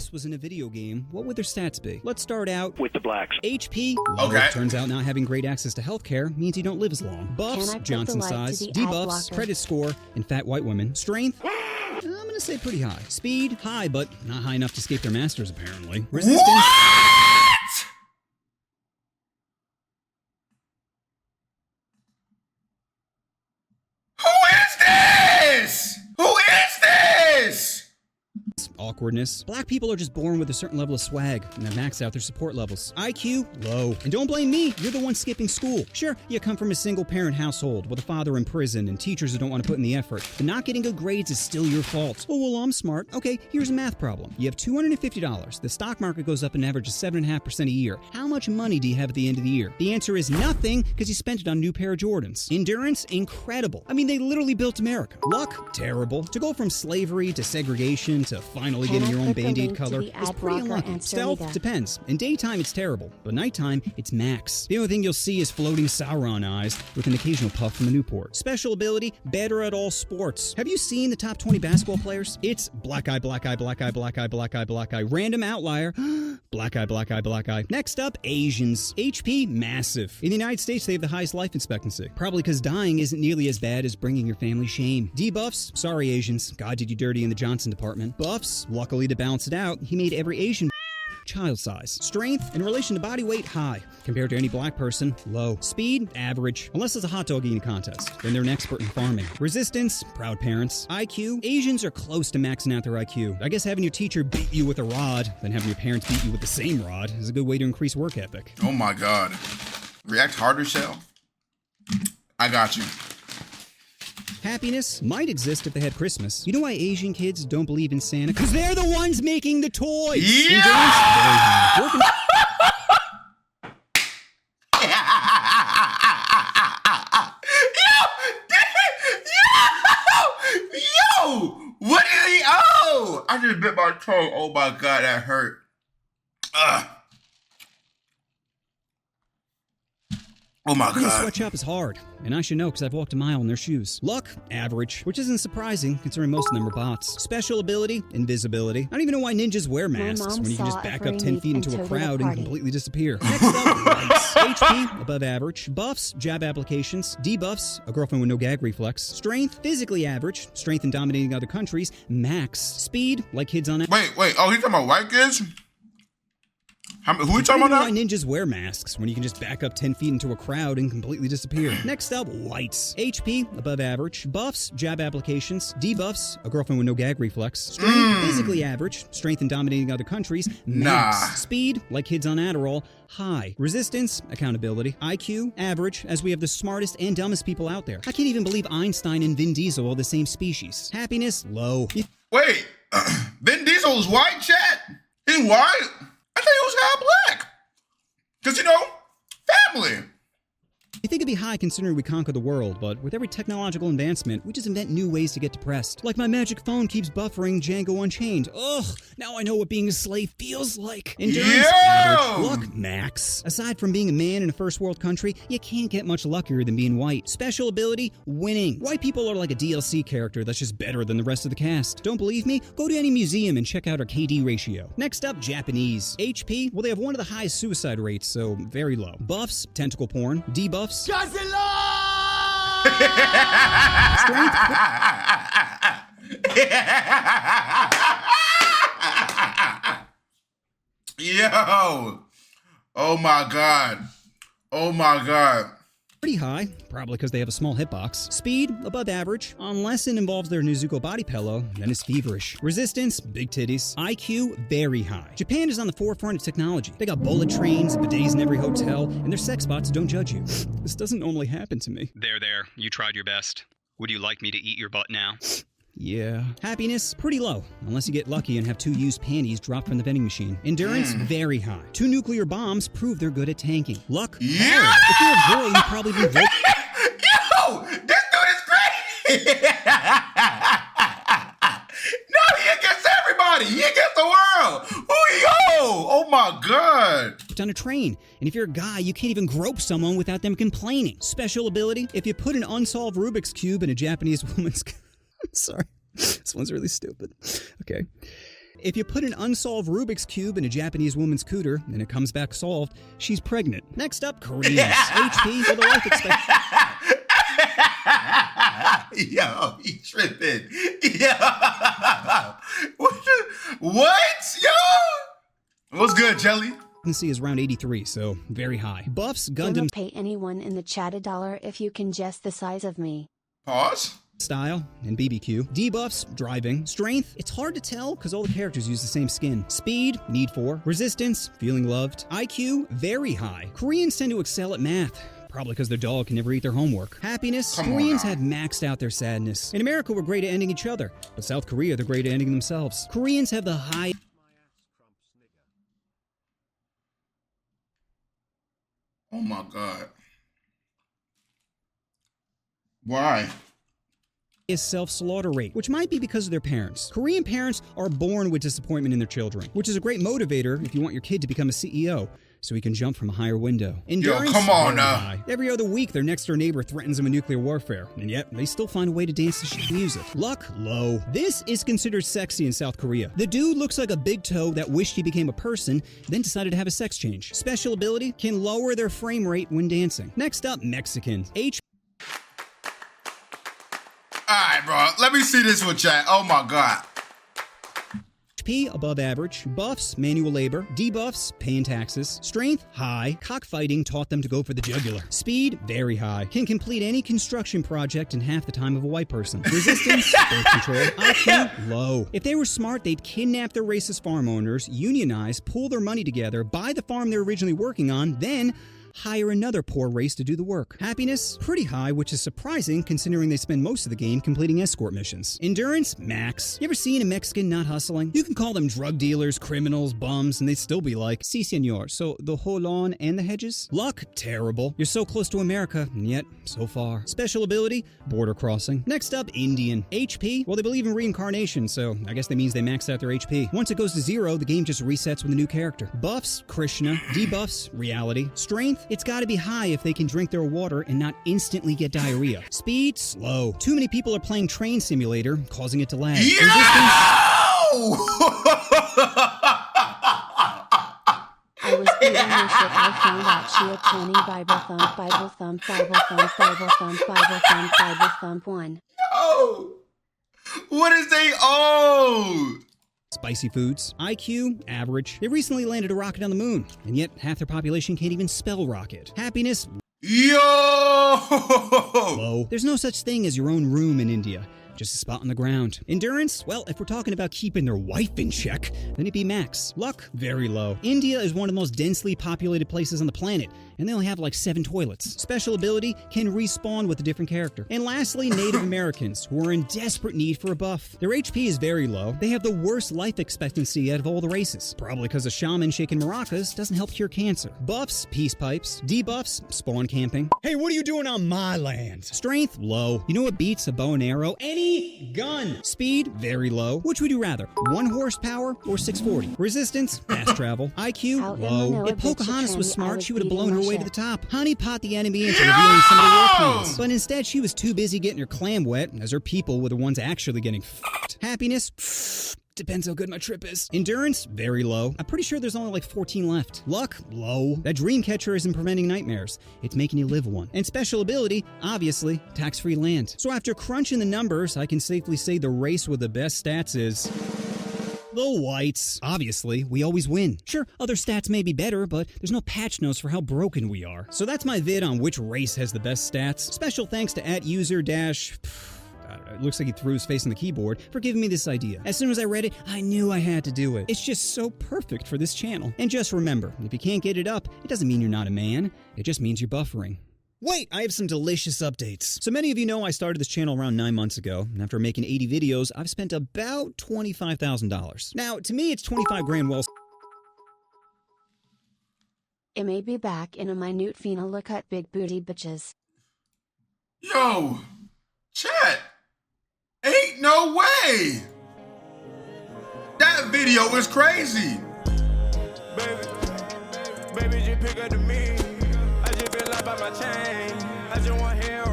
this was in a video game, what would their stats be? Let's start out with the blacks. HP. Okay. Turns out not having great access to healthcare means you don't live as long. Buffs, Johnson size, debuffs, credit score, and fat white women. Strength, I'm gonna say pretty high. Speed, high, but not high enough to escape their masters, apparently. Resistance. What? Who is this? Who is this? Awkwardness. Black people are just born with a certain level of swag, and they max out their support levels. IQ, low. And don't blame me, you're the one skipping school. Sure, you come from a single-parent household with a father in prison and teachers who don't want to put in the effort, but not getting good grades is still your fault. Oh, well, I'm smart. Okay, here's a math problem. You have $250. The stock market goes up an average of 7.5% a year. How much money do you have at the end of the year? The answer is nothing, because you spent it on a new pair of Jordans. Endurance, incredible. I mean, they literally built America. Luck, terrible. To go from slavery to segregation to finally getting your own Band-Aid color is pretty unlucky. Stealth depends. In daytime, it's terrible, but nighttime, it's max. The only thing you'll see is floating Sauron eyes with an occasional puff from the Newport. Special ability, better at all sports. Have you seen the top 20 basketball players? It's black eye, black eye, black eye, black eye, black eye, black eye, random outlier, black eye, black eye, black eye. Next up, Asians. HP, massive. In the United States, they have the highest life expectancy. Probably because dying isn't nearly as bad as bringing your family shame. Debuffs, sorry Asians, God did you dirty in the Johnson department. Buffs, luckily to balance it out, he made every Asian child size. Strength, in relation to body weight, high. Compared to any black person, low. Speed, average. Unless it's a hot dog eating contest. Then they're an expert in farming. Resistance, proud parents. IQ, Asians are close to maxing out their IQ. I guess having your teacher beat you with a rod, then having your parents beat you with the same rod, is a good way to increase work ethic. Oh my God. React harder, Shell. I got you. Happiness might exist if they had Christmas. You know why Asian kids don't believe in Santa? Because they're the ones making the toys! Yeah! Yo! What did he owe? I just bit my tongue. Oh my God, that hurt. Oh my God. The sweatshop is hard, and I should know because I've walked a mile in their shoes. Luck, average, which isn't surprising considering most of them are bots. Special ability, invisibility. I don't even know why ninjas wear masks when you can just back up 10 feet into a crowd and completely disappear. Next up, lights. HP, above average. Buffs, jab applications. Debuffs, a girlfriend with no gag reflex. Strength, physically average. Strength in dominating other countries, max. Speed, like kids on it. Wait. Oh, he's talking about white kids? Who are you talking about now? Why ninjas wear masks when you can just back up 10 feet into a crowd and completely disappear. Next up, lights. HP, above average. Buffs, jab applications. Debuffs, a girlfriend with no gag reflex. Strength, physically average. Strength in dominating other countries, max. Speed, like kids on Adderall, high. Resistance, accountability. IQ, average, as we have the smartest and dumbest people out there. I can't even believe Einstein and Vin Diesel are the same species. Happiness, low. Wait, Vin Diesel is white, chat? He's white? I thought he was half black. Because, you know, family. You think it'd be high considering we conquer the world, but with every technological advancement, we just invent new ways to get depressed. Like my magic phone keeps buffering Django Unchained. Ugh, now I know what being a slave feels like. Endurance, average. Luck, max. Aside from being a man in a first world country, you can't get much luckier than being white. Special ability, winning. White people are like a DLC character that's just better than the rest of the cast. Don't believe me? Go to any museum and check out our KD ratio. Next up, Japanese. HP, well, they have one of the highest suicide rates, so very low. Buffs, tentacle porn. Debuffs, Strength. Yo. Oh my God. Oh my God. Pretty high, probably because they have a small hitbox. Speed, above average, unless it involves their Nezuko body pillow, then it's feverish. Resistance, big titties. IQ, very high. Japan is on the forefront of technology. They got bullet trains, bidets in every hotel, and their sex bots don't judge you. This doesn't normally happen to me. There. You tried your best. Would you like me to eat your butt now? Yeah. Happiness, pretty low, unless you get lucky and have 2 used panties dropped from the vending machine. Endurance, very high. 2 nuclear bombs prove they're good at tanking. Luck, yeah! If you're a girl, you'd probably be Yo! This dude is great! No, he against everybody! He against the world! Oh my God! on a train. And if you're a guy, you can't even grope someone without them complaining. Special ability, if you put an unsolved Rubik's Cube in a Japanese woman's... I'm sorry. This one's really stupid. Okay. If you put an unsolved Rubik's Cube in a Japanese woman's cooter and it comes back solved, she's pregnant. Next up, Koreans. HP, well, the life expectancy. Yo, he tripping. Yo. What? Yo? What's good, Jelly? Is around 83, so very high. Buffs, Gundam Don't pay anyone in the chat $1 if you can guess the size of me. Pause. style and BBQ. Debuffs, driving. Strength, it's hard to tell because all the characters use the same skin. Speed, need for. Resistance, feeling loved. IQ, very high. Koreans tend to excel at math. Probably because their dog can never eat their homework. Happiness, Koreans have maxed out their sadness. In America, we're great at ending each other, but South Korea, they're great at ending themselves. Koreans have the high... Oh my God. Why? is self-slaughter rate, which might be because of their parents. Korean parents are born with disappointment in their children, which is a great motivator if you want your kid to become a CEO, so he can jump from a higher window. Endurance, yo, come on now. High. Every other week, their next-door neighbor threatens them with nuclear warfare, and yet they still find a way to dance to shit music. Luck, low. This is considered sexy in South Korea. The dude looks like a big toe that wished he became a person, then decided to have a sex change. Special ability can lower their frame rate when dancing. Next up, Mexican. Alright, bro. Let me see this with chat. Oh my God. HP above average, buffs, manual labor, debuffs, paying taxes, strength, high, cockfighting taught them to go for the jugular, speed, very high, can complete any construction project in half the time of a white person, resistance, birth control, IQ, low. If they were smart, they'd kidnap their racist farm owners, unionize, pool their money together, buy the farm they're originally working on, then hire another poor race to do the work. Happiness, pretty high, which is surprising considering they spend most of the game completing escort missions. Endurance, max. You ever seen a Mexican not hustling? You can call them drug dealers, criminals, bums, and they'd still be like, si senor, so the whole lawn and the hedges? Luck, terrible. You're so close to America, and yet, so far. Special ability, border crossing. Next up, Indian. HP, well, they believe in reincarnation, so I guess that means they maxed out their HP. Once it goes to 0, the game just resets with a new character. Buffs, Krishna. Debuffs, reality. Strength, it's gotta be high if they can drink their water and not instantly get diarrhea. Speed, slow. Too many people are playing Train Simulator, causing it to lag. Yo! I was eating my shit. I found out she a 20 Bible thump, Bible thump, Bible thump, Bible thump, Bible thump, Bible thump 1. Yo! What is they owe? Spicy foods. IQ, average. They recently landed a rocket on the moon, and yet half their population can't even spell rocket. Happiness, Yo! low. There's no such thing as your own room in India. Just a spot on the ground. Endurance? Well, if we're talking about keeping their wife in check, then it'd be max. Luck? Very low. India is one of the most densely populated places on the planet, and they only have like 7 toilets. Special ability can respawn with a different character. And lastly, Native Americans, who are in desperate need for a buff. Their HP is very low. They have the worst life expectancy out of all the races. Probably because a shaman shaking maracas doesn't help cure cancer. Buffs, peace pipes. Debuffs, spawn camping. Hey, what are you doing on my land? Strength, low. You know what beats a bow and arrow? Any gun. Speed, very low. Which would you rather? 1 horsepower or 640? Resistance, fast travel. IQ, low. If Pocahontas was smart, she would have blown her way to the top. Honeypot the enemy into revealing some of the war plans. But instead, she was too busy getting her clam wet, as her people were the ones actually getting fucked. Happiness, depends how good my trip is. Endurance, very low. I'm pretty sure there's only like 14 left. Luck, low. That dream catcher isn't preventing nightmares. It's making you live one. And special ability, obviously, tax-free land. So after crunching the numbers, I can safely say the race with the best stats is... the whites. Obviously, we always win. Sure, other stats may be better, but there's no patch notes for how broken we are. So that's my vid on which race has the best stats. Special thanks to @user- it looks like he threw his face on the keyboard for giving me this idea. As soon as I read it, I knew I had to do it. It's just so perfect for this channel. And just remember, if you can't get it up, it doesn't mean you're not a man. It just means you're buffering. Wait, I have some delicious updates. So many of you know I started this channel around 9 months ago, and after making 80 videos, I've spent about $25,000. Now, to me, it's 25 grand well. It may be back in a minute fina look at big booty bitches. Yo! Chat! Ain't no way! That video is crazy! Baby, just pick up the me. I just feel like by my chain. I just want hair